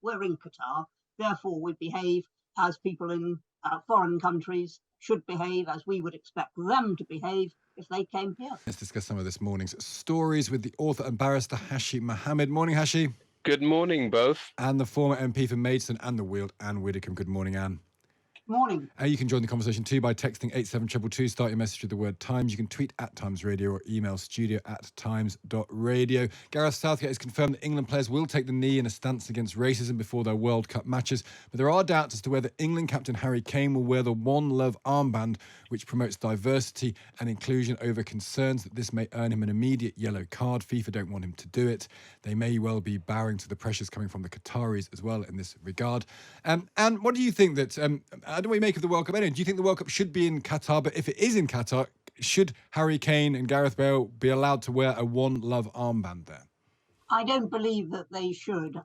We're in Qatar, therefore we behave as people in foreign countries should behave, as we would expect them to behave if they came here. Let's discuss some of this morning's stories with the author and barrister Hashi Mohammed. Morning, Hashi. Good morning, both. And the former MP for Maidstone and the Weald, Ann Widdecombe. Good morning, Ann. Morning. You can join the conversation too by texting 87222. Start your message with the word Times. You can tweet at Times Radio or email studio@times.radio. Gareth Southgate has confirmed that England players will take the knee in a stance against racism before their World Cup matches. But there are doubts as to whether England captain Harry Kane will wear the One Love armband, which promotes diversity and inclusion, over concerns that this may earn him an immediate yellow card. FIFA don't want him to do it. They may well be bowing to the pressures coming from the Qataris as well in this regard. And what do you think that... what do we make of the World Cup anyway? Do you think the World Cup should be in Qatar? But if it is in Qatar, should Harry Kane and Gareth Bale be allowed to wear a One Love armband there? I don't believe that they should,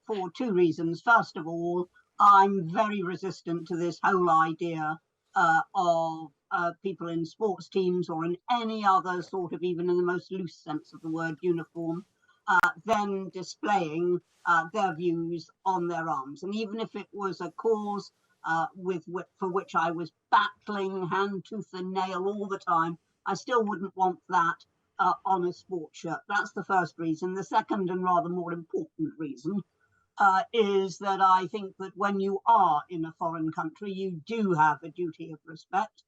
for two reasons. First of all, I'm very resistant to this whole idea of people in sports teams or in any other sort of, even in the most loose sense of the word, uniform, then displaying their views on their arms. And even if it was a cause for which I was battling hand, tooth and nail all the time, I still wouldn't want that on a sports shirt. That's the first reason. The second and rather more important reason is that I think that when you are in a foreign country, you do have a duty of respect.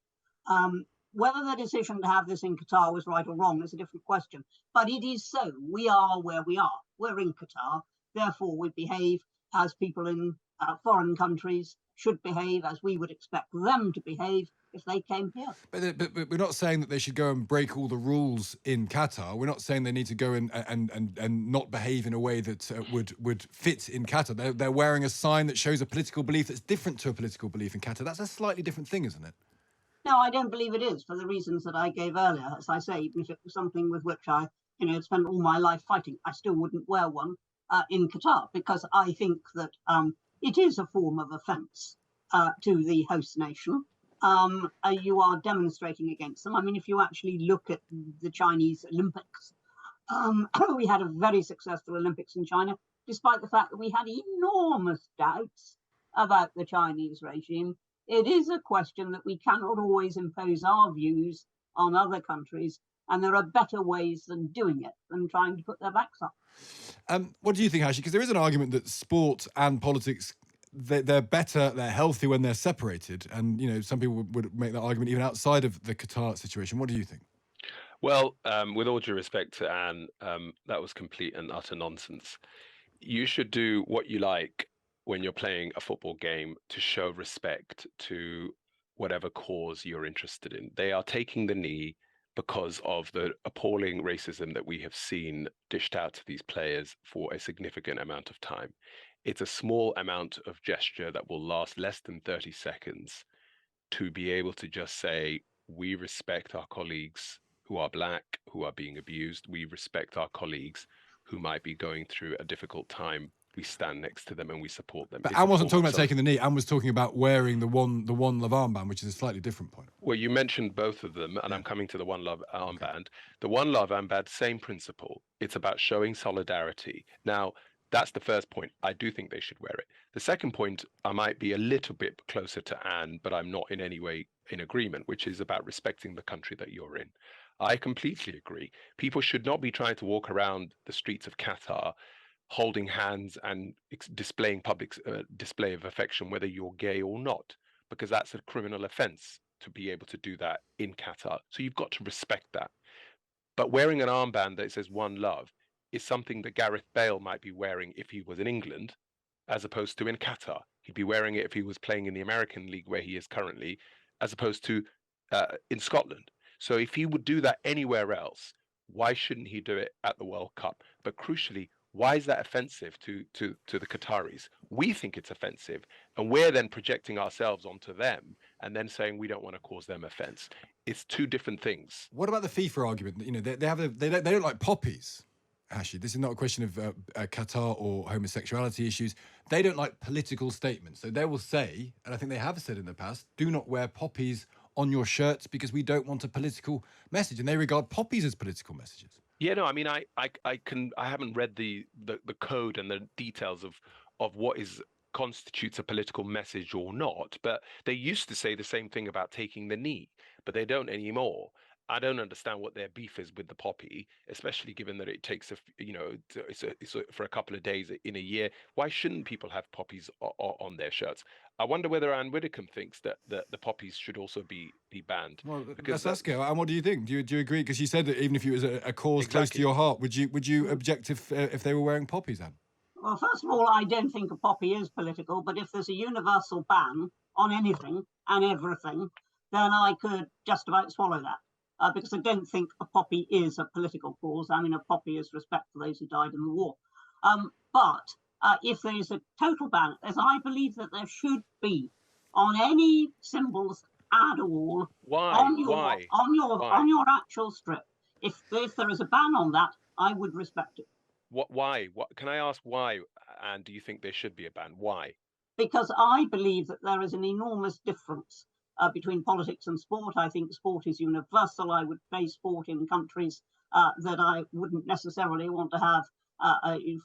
Whether the decision to have this in Qatar was right or wrong is a different question, but it is so. We are where we are. We're in Qatar, therefore we behave as people in foreign countries should behave, as we would expect them to behave if they came here. But we're not saying that they should go and break all the rules in Qatar. We're not saying they need to go and not behave in a way that would fit in Qatar. They're wearing a sign that shows a political belief that's different to a political belief in Qatar. That's a slightly different thing, isn't it? No, I don't believe it is, for the reasons that I gave earlier. As I say, even if it was something with which I spent all my life fighting, I still wouldn't wear one in Qatar, because I think that it is a form of offence to the host nation. You are demonstrating against them. I mean, if you actually look at the Chinese Olympics, we had a very successful Olympics in China, despite the fact that we had enormous doubts about the Chinese regime. It is a question that we cannot always impose our views on other countries, and there are better ways than doing it than trying to put their backs up. What do you think, Ashley? Because there is an argument that sport and politics, they're better, they're healthy when they're separated. And, some people would make that argument even outside of the Qatar situation. What do you think? Well, with all due respect to Anne, that was complete and utter nonsense. You should do what you like when you're playing a football game to show respect to whatever cause you're interested in. They are taking the knee because of the appalling racism that we have seen dished out to these players for a significant amount of time. It's a small amount of gesture that will last less than 30 seconds to be able to just say, we respect our colleagues who are black, who are being abused. We respect our colleagues who might be going through a difficult time. We stand next to them and we support them. But Anne wasn't talking about taking the knee. Anne was talking about wearing the One Love armband, which is a slightly different point. Well, you mentioned both of them, and I'm coming to the One Love armband. Okay. The One Love armband, same principle. It's about showing solidarity. Now, that's the first point. I do think they should wear it. The second point, I might be a little bit closer to Anne, but I'm not in any way in agreement, which is about respecting the country that you're in. I completely agree. People should not be trying to walk around the streets of Qatar holding hands and displaying public display of affection, whether you're gay or not, because that's a criminal offense to be able to do that in Qatar. So you've got to respect that. But wearing an armband that says One Love is something that Gareth Bale might be wearing if he was in England, as opposed to in Qatar. He'd be wearing it if he was playing in the American League where he is currently, as opposed to in Scotland. So if he would do that anywhere else, why shouldn't he do it at the World Cup? But crucially, why is that offensive to the Qataris? We think it's offensive, and we're then projecting ourselves onto them and then saying we don't want to cause them offense. It's two different things. What about the FIFA argument? They don't like poppies. Actually, this is not a question of Qatar or homosexuality issues. They don't like political statements. So they will say, and I think they have said in the past, do not wear poppies on your shirts because we don't want a political message. And they regard poppies as political messages. Yeah, no, I mean, I haven't read the code and the details of of what constitutes a political message or not. But they used to say the same thing about taking the knee, but they don't anymore. I don't understand what their beef is with the poppy, especially given that it takes for a couple of days in a year. Why shouldn't people have poppies on their shirts? I wonder whether Ann Widdecombe thinks that the poppies should also be banned. Well, Because let's ask her. And what do you think? Do you agree? Because you said that even if it was a cause close to Exactly. your heart, would you object if they were wearing poppies, Anne? Well, first of all, I don't think a poppy is political, but if there's a universal ban on anything and everything, then I could just about swallow that. Because I don't think a poppy is a political cause. I mean, a poppy is respect for those who died in the war. But if there is a total ban, as I believe that there should be on any symbols at all, on your actual strip, if there is a ban on that, I would respect it. Why? What can I ask? Why? And do you think there should be a ban? Why? Because I believe that there is an enormous difference between politics and sport. I think sport is universal. I would play sport in countries that I wouldn't necessarily want to have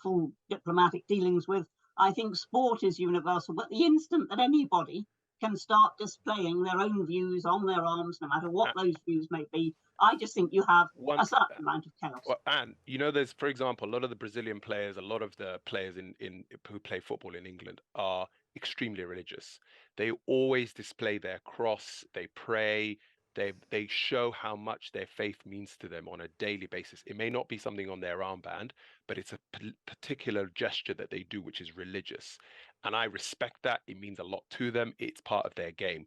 full diplomatic dealings with. I think sport is universal, but the instant that anybody can start displaying their own views on their arms, no matter what those views may be, I just think you have a certain amount of chaos. Well, and there's, for example, a lot of the Brazilian players, a lot of the players who play football in England are extremely religious. They always display their cross. They pray. They show how much their faith means to them on a daily basis. It may not be something on their armband, but it's a particular gesture that they do, which is religious. And I respect that. It means a lot to them. It's part of their game.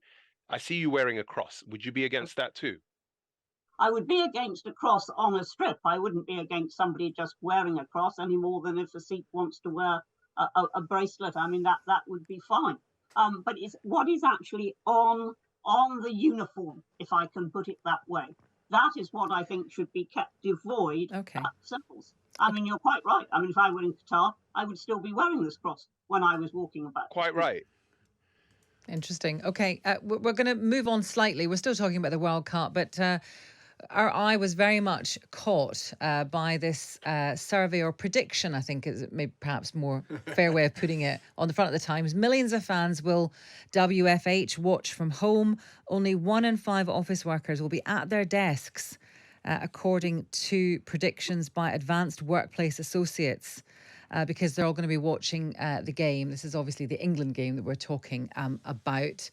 I see you wearing a cross. Would you be against that too? I would be against a cross on a strip. I wouldn't be against somebody just wearing a cross any more than if a Sikh wants to wear a bracelet. I mean, that would be fine. But it's what is actually on the uniform, if I can put it that way. That is what I think should be kept devoid of symbols. I mean, you're quite right. I mean, if I were in Qatar, I would still be wearing this cross when I was walking about. Quite right. Interesting. Okay, we're going to move on slightly. We're still talking about the World Cup, but our eye was very much caught by this survey or prediction, I think is maybe perhaps more fair way of putting it, on the front of the Times. Millions of fans will WFH watch from home. Only 1 in 5 office workers will be at their desks, according to predictions by Advanced Workplace Associates. Because they're all going to be watching the game. This is obviously the England game that we're talking about.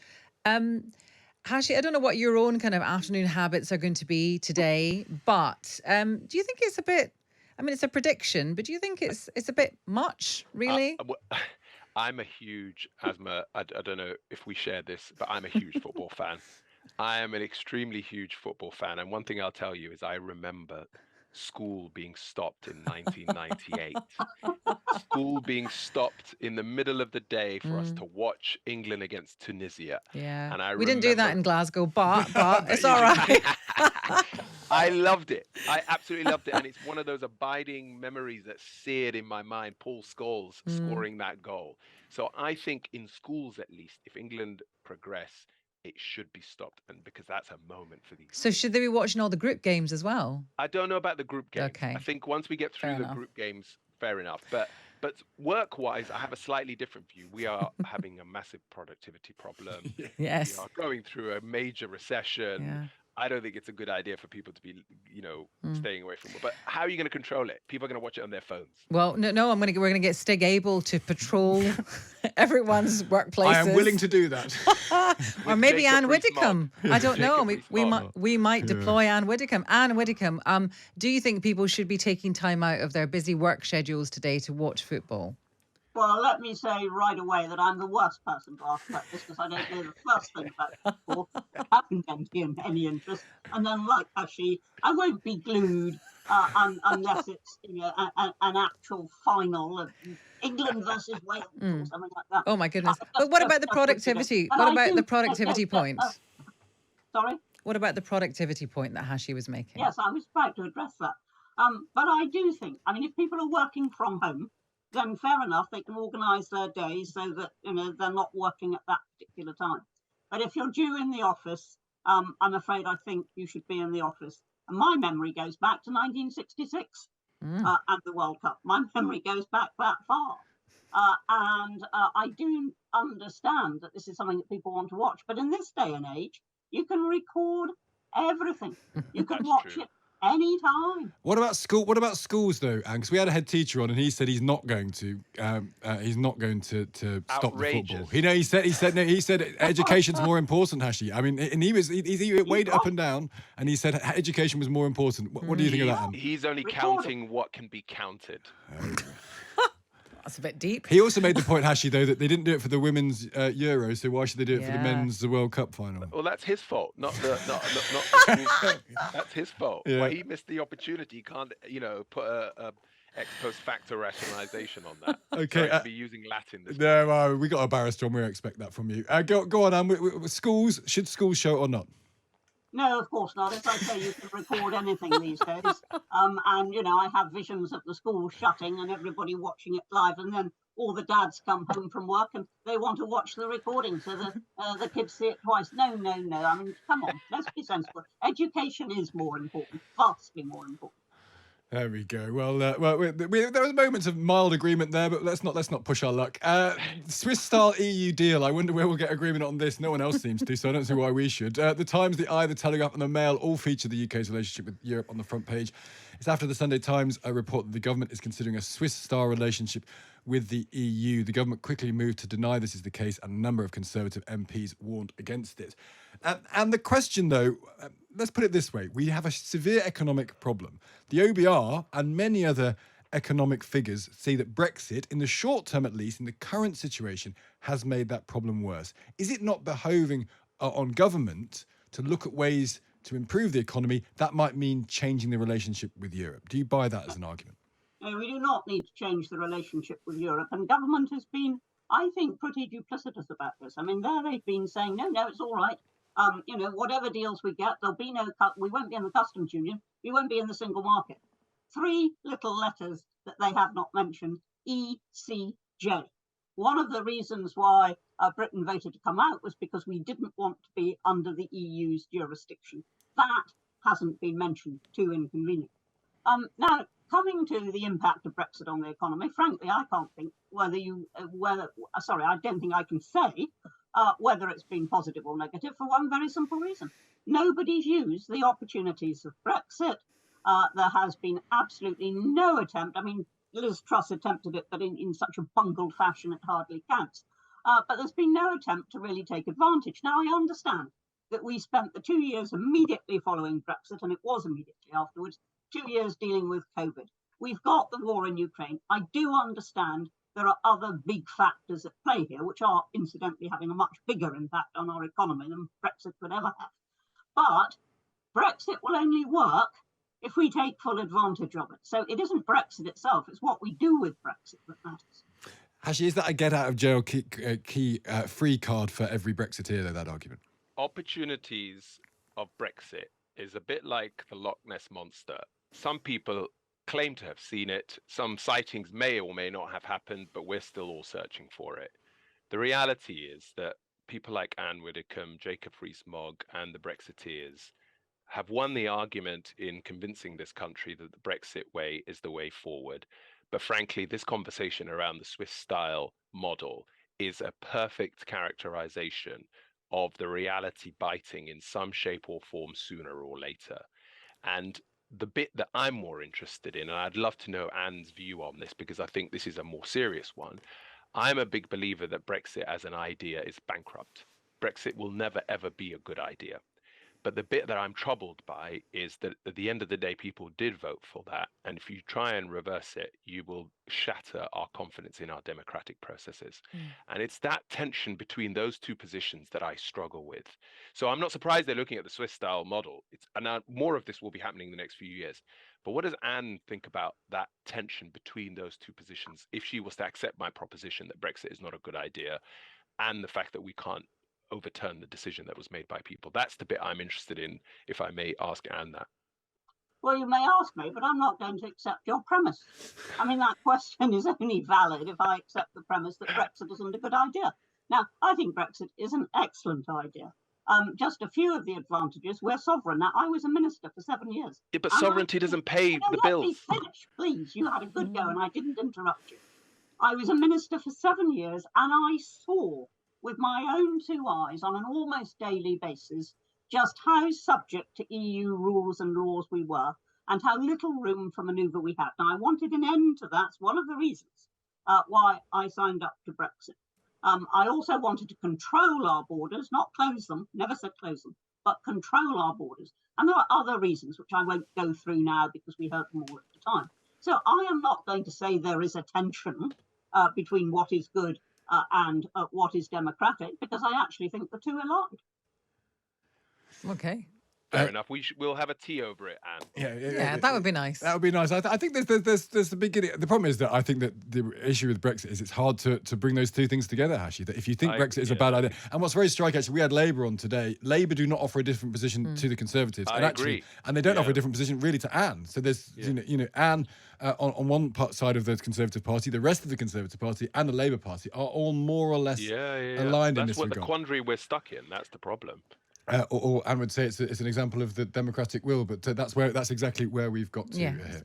Hashi, I don't know what your own kind of afternoon habits are going to be today, but do you think it's a bit, I mean, it's a prediction, but do you think it's a bit much, really? I'm a huge, Asma, I don't know if we share this, but I'm a huge football fan. I am an extremely huge football fan. And one thing I'll tell you is I remember school being stopped in 1998. School being stopped in the middle of the day for us to watch England against Tunisia. Yeah. And we didn't do that in Glasgow, but it's all right. I loved it. I absolutely loved it. And it's one of those abiding memories that seared in my mind, Paul Scholes scoring that goal. So I think in schools, at least, if England progress, it should be stopped, and because that's a moment for these. So should they be watching all the group games as well? I don't know about the group games. Okay. I think once we get through the group games, fair enough. But work-wise, I have a slightly different view. We are having a massive productivity problem. Yes. We are going through a major recession. Yeah. I don't think it's a good idea for people to be, staying away from it. But how are you going to control it? People are going to watch it on their phones. Well, no, we're going to get Stig Abel to patrol everyone's workplaces. I am willing to do that. Or maybe Ann Widdecombe. I don't know. We might deploy Ann Widdecombe. Ann Widdecombe, do you think people should be taking time out of their busy work schedules today to watch football? Well, let me say right away that I'm the worst person to ask about this because I don't know the first thing about football. I haven't any interest. And then, like Hashi, I won't be glued unless it's an actual final of England versus Wales or something like that. Oh my goodness! But what about the productivity? What about the productivity point? Sorry. What about the productivity point that Hashi was making? Yes, I was about to address that. But I do think, I mean, if people are working from home, then fair enough, they can organise their days so that they're not working at that particular time. But if you're due in the office, I'm afraid I think you should be in the office. And my memory goes back to 1966 and the World Cup. My memory goes back that far. And I do understand that this is something that people want to watch. But in this day and age, you can record everything. You can watch it anytime. What about school? What about schools though? Because we had a head teacher on, and he said he's not going to stop the football. He said education's more important, Hashi. I mean, and he weighed it up and down, and he said education was more important. What do you think of that? Anne? He's only counting what can be counted. That's a bit deep. He also made the point, Hashi, though, that they didn't do it for the women's Euro, so why should they do it for the men's World Cup final? Well, that's his fault, not that's his fault. Yeah. Well, he missed the opportunity. He can't, put a ex post facto rationalisation on that. Okay, Sorry to be using Latin. No, we got a barrister on. We expect that from you. Go on, Anne. Schools, should schools show it or not? No, of course not. As I say, you can record anything these days. And, I have visions of the school shutting and everybody watching it live. And then all the dads come home from work and they want to watch the recording. So the kids see it twice. No. I mean, come on, let's be sensible. Education is more important, vastly more important. There we go. Well, there was moments of mild agreement there, but let's not push our luck. Swiss-style EU deal. I wonder where we'll get agreement on this. No one else seems to, so I don't see why we should. The Times, the Eye, the Telegraph, and the Mail all feature the UK's relationship with Europe on the front page. It's after the Sunday Times report that the government is considering a Swiss-style relationship with the EU. The government quickly moved to deny this is the case, and a number of Conservative MPs warned against it. And the question, though, let's put it this way. We have a severe economic problem. The OBR and many other economic figures say that Brexit, in the short term at least, in the current situation, has made that problem worse. Is it not behoving on government to look at ways to improve the economy that might mean changing the relationship with Europe? Do you buy that as an argument? No, we do not need to change the relationship with Europe. And government has been, I think, pretty duplicitous about this. I mean, they've been saying, no, it's all right. Whatever deals we get, we won't be in the customs union. We won't be in the single market. 3 little letters that they have not mentioned, ECJ. One of the reasons why Britain voted to come out was because we didn't want to be under the EU's jurisdiction. That hasn't been mentioned, too inconvenient. Now, coming to the impact of Brexit on the economy, frankly, I can't think I don't think I can say whether it's been positive or negative for one very simple reason. Nobody's used the opportunities of Brexit. There has been absolutely no attempt. I mean, Liz Truss attempted it, but in such a bungled fashion, it hardly counts. But there's been no attempt to really take advantage. Now, I understand that we spent the 2 years immediately following Brexit, and it was immediately afterwards, 2 years dealing with COVID. We've got the war in Ukraine. I do understand there are other big factors at play here, which are incidentally having a much bigger impact on our economy than Brexit could ever have. But Brexit will only work if we take full advantage of it. So it isn't Brexit itself, it's what we do with Brexit that matters. Actually, is that a get out of jail free card for every Brexiteer, though, that argument? Opportunities of Brexit is a bit like the Loch Ness Monster. Some people claim to have seen it. Some sightings may or may not have happened, but we're still all searching for it. The reality is that people like Ann Widdecombe, Jacob Rees-Mogg, and the Brexiteers have won the argument in convincing this country that the Brexit way is the way forward. But frankly, this conversation around the Swiss-style model is a perfect characterization of the reality biting in some shape or form sooner or later. And the bit that I'm more interested in, and I'd love to know Anne's view on this, because I think this is a more serious one. I'm a big believer that Brexit as an idea is bankrupt. Brexit will never, ever be a good idea. But the bit that I'm troubled by is that at the end of the day, people did vote for that. And if you try and reverse it, you will shatter our confidence in our democratic processes. And it's that tension between those two positions that I struggle with. So I'm not surprised they're looking at the Swiss style model. And now more of this will be happening in the next few years. But what does Anne think about that tension between those two positions if she was to accept my proposition that Brexit is not a good idea, and the fact that we can't overturn the decision that was made by people? That's the bit I'm interested in, if I may ask Anne that. Well, you may ask me, but I'm not going to accept your premise. I mean, that question is only valid if I accept the premise that Brexit isn't a good idea. Now, I think Brexit is an excellent idea. Just a few of the advantages. We're sovereign. Now, I was a minister for 7 years. Yeah, but sovereignty doesn't pay the bills. Let me finish, please. You had a good go and I didn't interrupt you. I was a minister for 7 years, and I saw with my own two eyes on an almost daily basis just how subject to EU rules and laws we were, and how little room for manoeuvre we had. Now, I wanted an end to that. It's one of the reasons why I signed up to Brexit. I also wanted to control our borders, not close them, never said close them, but control our borders. And there are other reasons, which I won't go through now because we heard them all at the time. So I am not going to say there is a tension between what is good and what is democratic, because I actually think the two are aligned. Okay. Fair enough. We'll have a tea over it, Anne. Yeah, that would be nice. That would be nice. I think there's the beginning. The problem is that I think that the issue with Brexit is it's hard to bring those two things together, actually. That if you think Brexit is a bad idea, and what's very striking, actually, we had Labour on today. Labour do not offer a different position to the Conservatives. I agree. And they don't offer a different position really to Anne. So there's, you know, Anne on one side of the Conservative Party, the rest of the Conservative Party and the Labour Party are all more or less aligned in this regard. That's what the quandary we're stuck in. That's the problem. Or Anne would say it's an example of the democratic will, but that's exactly where we've got to here.